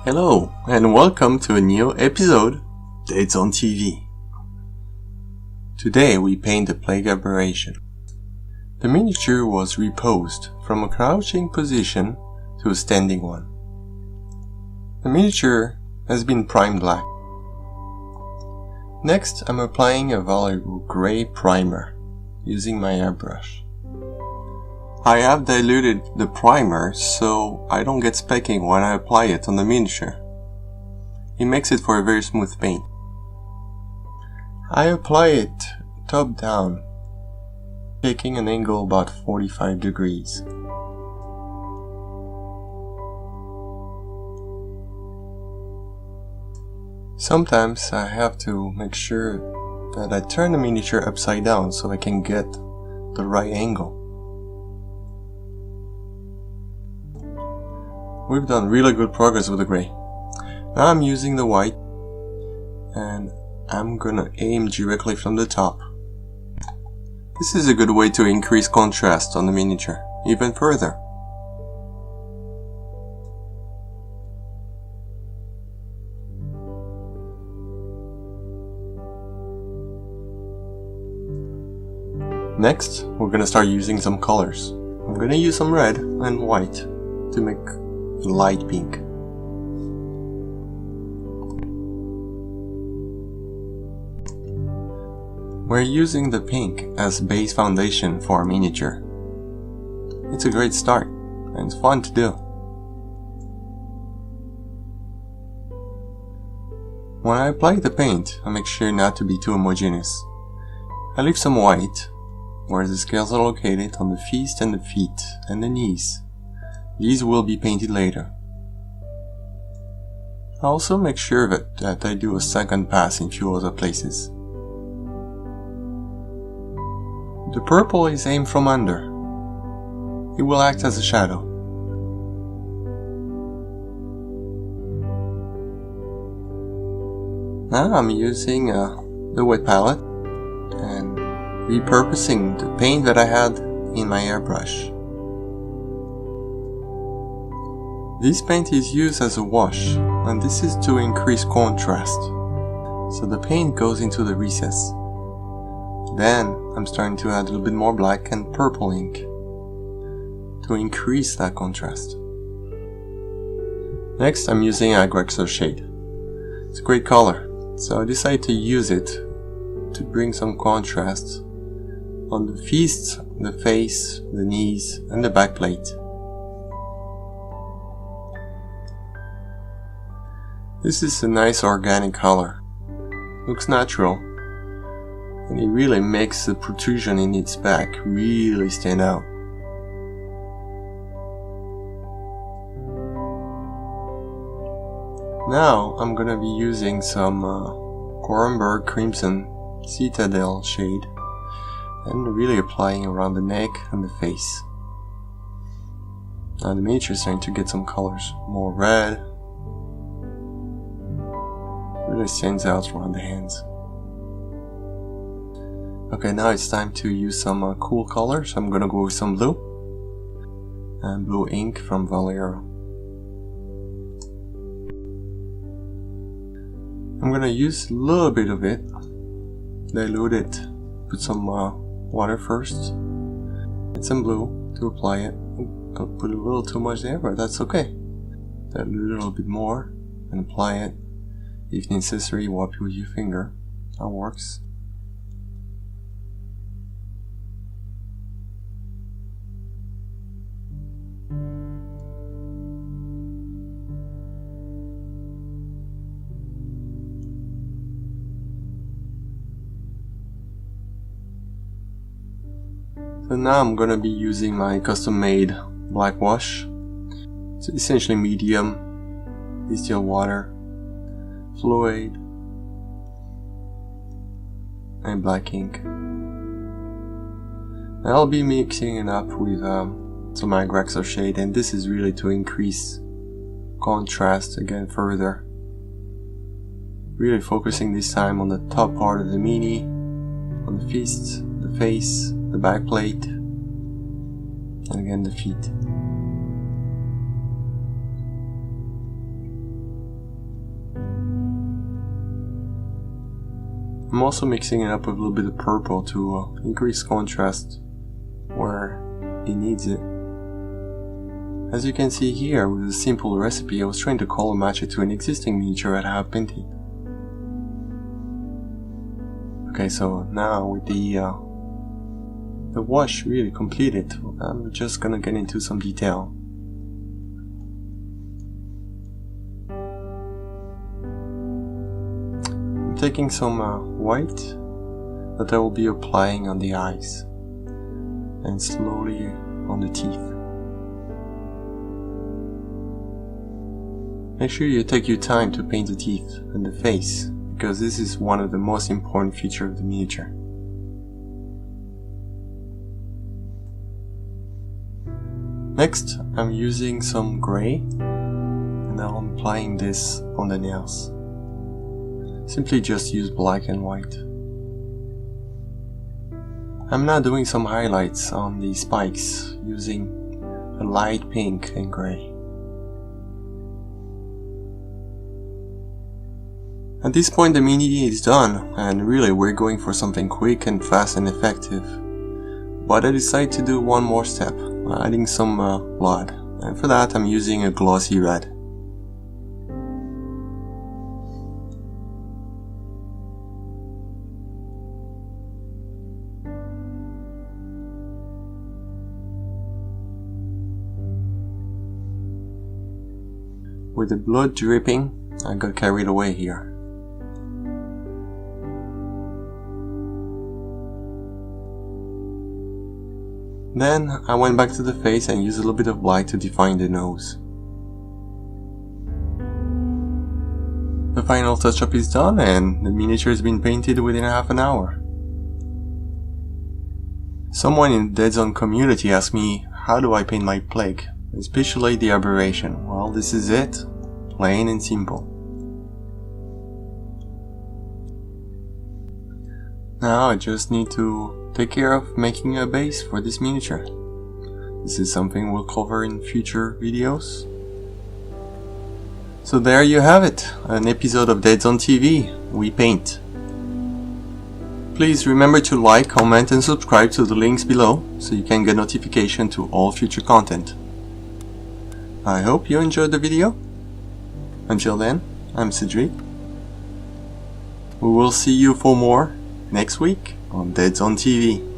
Hello, and welcome to a new episode, Deadzone TV. Today we paint the plague Aberration. The miniature was reposed from a crouching position to a standing one. The miniature has been primed black. Next, I'm applying a valuable gray primer using my airbrush. I have diluted the primer so I don't get specking when I apply it on the miniature. It makes it for a very smooth paint. I apply it top down, taking an angle about 45 degrees. Sometimes I have to make sure that I turn the miniature upside down so I can get the right angle. We've done really good progress with the gray. Now I'm using the white and I'm gonna aim directly from the top. This is a good way to increase contrast on the miniature even further. Next, we're gonna start using some colors. I'm gonna use some red and white to make light pink. We're using the pink as base foundation for our miniature. It's a great start and it's fun to do. When I apply the paint, I make sure not to be too homogeneous. I leave some white where the scales are located on the fist and the feet and the knees. These will be painted later. I also make sure that I do a second pass in a few other places. The purple is aimed from under. It will act as a shadow. Now I'm using the wet palette and repurposing the paint that I had in my airbrush. This paint is used as a wash, and this is to increase contrast, so the paint goes into the recess. Then I'm starting to add a little bit more black and purple ink to increase that contrast. Next I'm using Aberration shade. It's a great color, so I decided to use it to bring some contrast on the fists, the face, the knees and the back plate. This is a nice organic color. Looks natural, and it really makes the protrusion in its back really stand out. Now I'm gonna be using some Cornberg Crimson Citadel shade and really applying around the neck and the face. Now the miniature is starting to get some colors, more red. Really stands out around the hands. Okay, now it's time to use some cool colors. I'm gonna go with some blue and blue ink from Valero. I'm gonna use a little bit of it, dilute it, put some water first, and some blue to apply it. I'll put a little too much there, but that's okay. Dilute a little bit more and apply it. If necessary, wipe it with your finger. That works. So now I'm gonna be using my custom-made black wash. It's essentially medium distilled water, fluid, and black ink. I'll be mixing it up with some Aberration shade, and this is really to increase contrast again further. Really focusing this time on the top part of the mini, on the fists, the face, the back plate, and again the feet. I'm also mixing it up with a little bit of purple to increase contrast where it needs it. As you can see here, with a simple recipe, I was trying to color match it to an existing miniature that I have painted. Okay, so now with the wash really completed, I'm just gonna get into some detail. I'm taking some white that I will be applying on the eyes and slowly on the teeth. Make sure you take your time to paint the teeth and the face, because this is one of the most important features of the miniature. Next, I'm using some gray, and now I'm applying this on the nails. Simply just use black and white. I'm now doing some highlights on the spikes using a light pink and gray. At this point the mini is done, and really we're going for something quick and fast and effective. But I decided to do one more step, adding some blood, and for that I'm using a glossy red. With the blood dripping, I got carried away here. Then I went back to the face and used a little bit of black to define the nose. The final touch-up is done and the miniature has been painted within half an hour. Someone in the Deadzone community asked me, how do I paint my plague, especially the Aberration? Well, this is it, plain and simple. Now I just need to take care of making a base for this miniature. This is something we'll cover in future videos. So there you have it, an episode of Deadzone TV, We Paint. Please remember to like, comment and subscribe to the links below so you can get notification to all future content. I hope you enjoyed the video. Until then, I'm Cedric. We will see you for more next week on Deadzone TV.